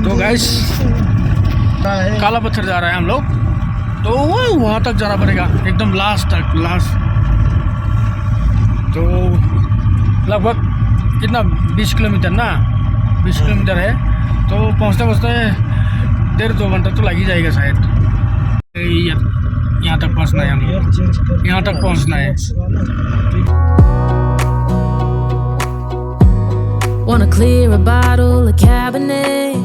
तो गाइस काला पत्थर जा रहे हैं हम लोग, तो वहाँ तक जाना पड़ेगा एकदम लास्ट तक, लास्ट। तो लगभग कितना 20 किलोमीटर ना, 20 किलोमीटर है। तो पहुँचते पहुँचते 1.5-2 घंटा तो लग ही जाएगा शायद। यहाँ तक पहुँचना है, हम लोग यहाँ तक पहुँचना है। Wanna clear a bottle of Cabernet,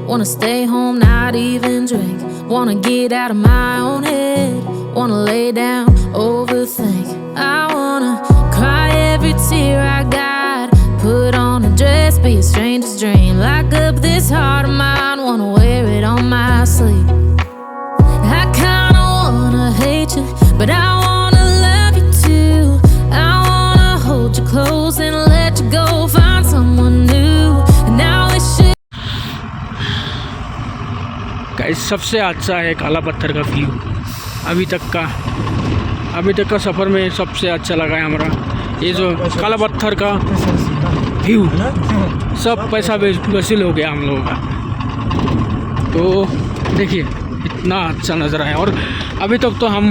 wanna stay home, not even drink, wanna get out of my own head, wanna lay down, overthink, I wanna cry every tear I got, put on a dress, be a stranger's dream, lock up this heart of mine, wanna wear it on my sleeve. I kinda wanna hate you, but I wanna love you too, I wanna hold you close and let you go, find someone new, and now it should. Guys सबसे अच्छा है काला पत्थर का view अभी तक का सफ़र में सबसे अच्छा लगा है हमारा ये जो काला पत्थर का व्यू। सब पैसा वसूल हो गया हम लोगों का। तो देखिए इतना अच्छा नज़र आया, और अभी तक तो हम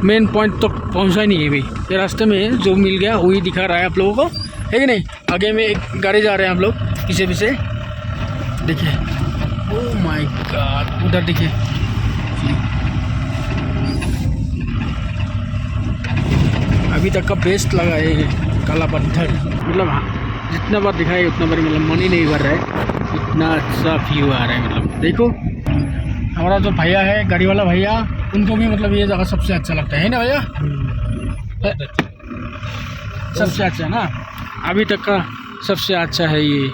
मेन पॉइंट तक पहुंचा ही नहीं है भाई। ये रास्ते में जो मिल गया वही दिखा रहा है आप लोगों को, है कि नहीं। आगे में एक गाड़ी जा रहे हैं हम लोग पीछे देखिए। ओह माय गॉड, उधर देखिए। अभी तक का बेस्ट लगा है ये काला पत्थर, मतलब जितना बार दिखाए उतना बार मतलब मन ही नहीं भर रहा है, इतना अच्छा व्यू आ रहा है। मतलब देखो हमारा जो भैया है, गाड़ी वाला भैया, उनको भी मतलब ये जगह सबसे अच्छा लगता है ना भैया। सबसे अच्छा ना, अभी तक का सबसे अच्छा है ये,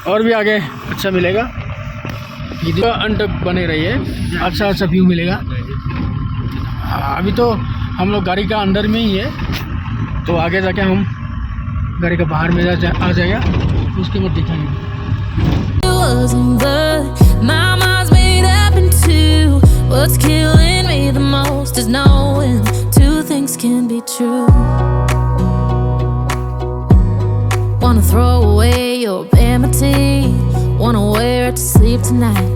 और भी आगे अच्छा मिलेगा। वीडियो अंत तक बने रहिए, अच्छा व्यू मिलेगा। अभी तो हम लोग गाड़ी का अंदर में ही है, तो आगे जाके हम गाड़ी का बाहर में आ जाएगा, तो उसके बाद दिखाएंगे। What's killing me the most is knowing two things can be true. Wanna throw away your vanity, wanna wear it to sleep tonight,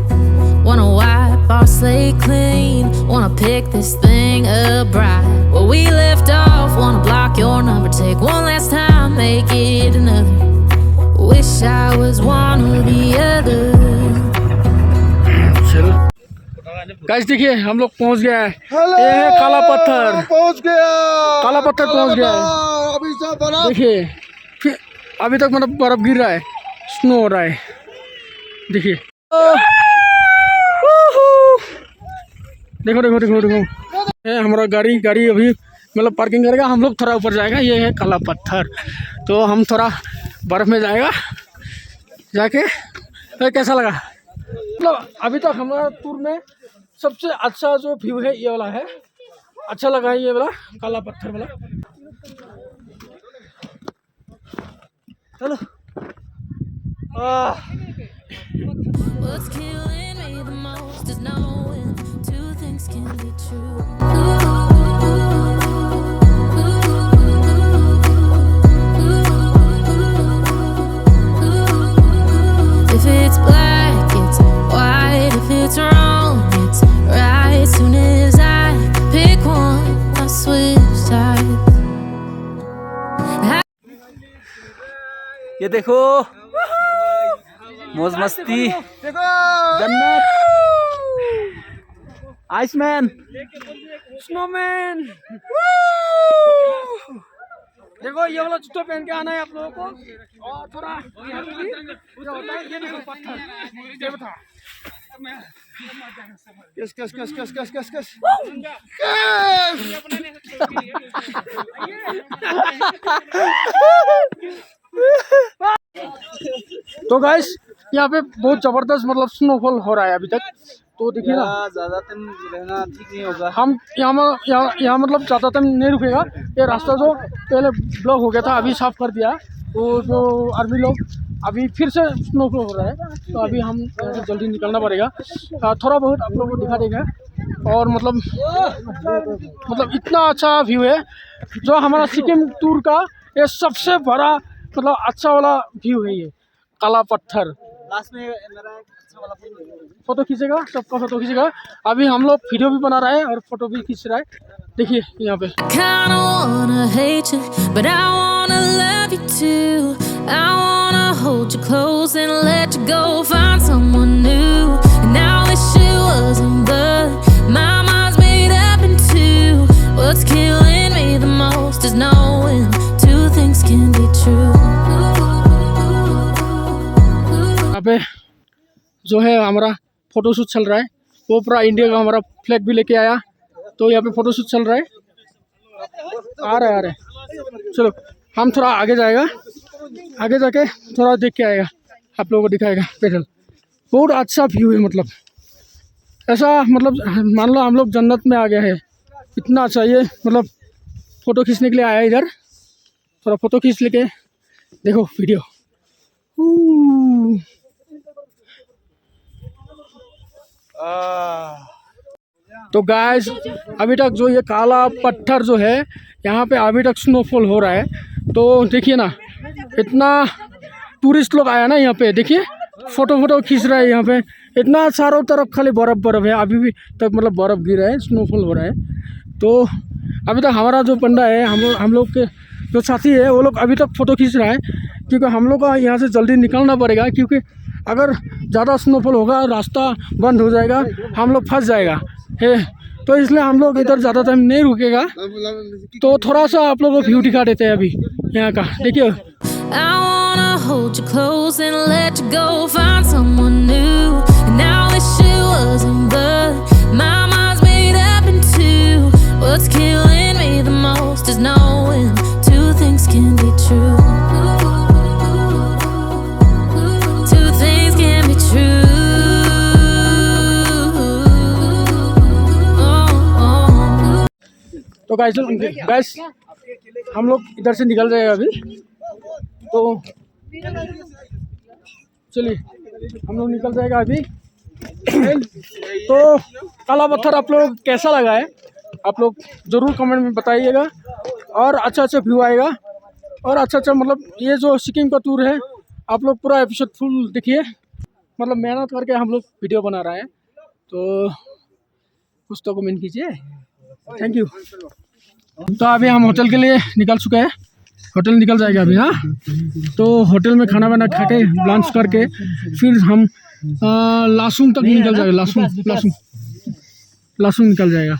wanna wipe our slate clean, wanna pick this thing up right where we left off, wanna block your number, take one last time, make it another, wish I was one or the other. Guys देखिए हम लोग पहुंच गए हैं, ये है काला पत्थर, पहुंच गया, काला पत्थर पहुंच गया है। अभी सब बर्फ, देखिए फिर अभी तक मतलब बर्फ गिर रहा है, स्नो हो रहा है, देखिए। देखो ये हमारा गाड़ी अभी मतलब पार्किंग करेगा, हम लोग थोड़ा ऊपर जाएगा। ये है काला पत्थर, तो हम थोड़ा बर्फ़ में जाएगा जाके। तो कैसा लगा? मतलब अभी तक हमारा टूर में सबसे अच्छा जो व्यू है ये वाला है, अच्छा लगा है ये वाला काला पत्थर वाला। चलो What's killing me the most is knowing two things can be true. If it's black, it's white. If it's wrong, it's right. Soon as I pick one, I switch sides. ये देखो मौज मस्ती, जन्नत, आइसमैन, स्नोमैन। देखो ये वाला जूता पहन के आना है आप लोगों को, और थोड़ा होता है ये देखो पत्थर, ये बता कस तो गाइस यहाँ पे बहुत जबरदस्त मतलब स्नोफॉल हो रहा है अभी तक। तो देखिए ना, ज्यादा दिन रहना ठीक नहीं होगा। हम यहाँ मतलब ज़्यादा टाइम नहीं रुकेगा। ये रास्ता जो पहले ब्लॉक हो गया था अभी साफ़ कर दिया, तो जो आर्मी लोग अभी फिर से स्नोफॉल हो रहा है, तो अभी हम यहाँ से जल्दी निकलना पड़ेगा। थोड़ा बहुत आप लोगों को दिखा देगा, और मतलब इतना अच्छा व्यू है जो हमारा सिक्किम टूर का ये सबसे बड़ा मतलब अच्छा वाला व्यू है। ये काला पत्थर लास्ट में मेरा एक अच्छा वाला फोटो खींचेगा, सबका फोटो खींचेगा। अभी हम लोग वीडियो भी बना रहे हैं और फोटो भी खींच रहा है। देखिए यहाँ पे। Kinda wanna hate you, but I wanna love you too. I wanna hold you close and let you go, find someone new. And I wish it wasn't, but my mind's made up in two. What's killing me the most is knowing two things can be true. यहाँ पे जो है हमारा photoshoot चल रहा है, वो पूरा इंडिया का हमारा फ्लैग भी लेके आया, तो यहाँ पे फोटोशूट चल रहा है। आ रहे चलो हम थोड़ा आगे जाएगा, आगे जाके थोड़ा देख के आएगा, आप लोगों को दिखाएगा पेट्रोल। बहुत अच्छा व्यू है, मतलब ऐसा, मतलब मान लो हम लोग जन्नत में आ गए हैं, इतना अच्छा। ये मतलब फ़ोटो खींचने के लिए आया इधर, थोड़ा फ़ोटो खींच लेके देखो वीडियो। तो गाइस अभी तक जो ये काला पत्थर जो है यहाँ पे अभी तक स्नोफॉल हो रहा है। तो देखिए ना, इतना टूरिस्ट लोग आया ना यहाँ पे, देखिए फ़ोटो खींच रहा है यहाँ पे। इतना चारों तरफ खाली बर्फ़ है, अभी भी तक मतलब बर्फ़ गिर रहा है, स्नोफॉल हो रहा है। तो अभी तक हमारा जो पंडा है, हम लोग के जो साथी है, वो लोग अभी तक फ़ोटो खींच रहा है, क्योंकि हम लोग का यहाँ से जल्दी निकलना पड़ेगा, क्योंकि अगर ज़्यादा स्नोफॉल होगा रास्ता बंद हो जाएगा, हम लोग फंस जाएगा है। तो इसलिए हम लोग इधर ज़्यादा टाइम नहीं रुकेगा। तो थोड़ा सा आप लोगों को व्यू दिखा देते हैं अभी यहाँ का, देखिए। I wanna hold you close and let you go, find someone new. And I wish it wasn't, but my mind's made up in two. What's killing me the most is knowing two things can be true. Two things can be true. तो guys हम लोग इधर से निकल जाएगा अभी। तो चलिए हम लोग निकल जाएगा अभी। तो काला पत्थर आप लोग कैसा लगा है, आप लोग ज़रूर कमेंट में बताइएगा। और अच्छा व्यू आएगा, और अच्छा मतलब ये जो सिक्किम का टूर है, आप लोग पूरा एपिसोड फुल देखिए। मतलब मेहनत करके हम लोग वीडियो बना रहे हैं, तो कुछ तो कमेंट कीजिए। Thank you. तो अभी हम होटल के लिए निकल चुके हैं, होटल निकल जाएगा अभी। हाँ, तो होटल में खाना वाना खा के लंच करके फिर हम लासुंग तक निकल जाएगा। लासुंग निकल जाएगा।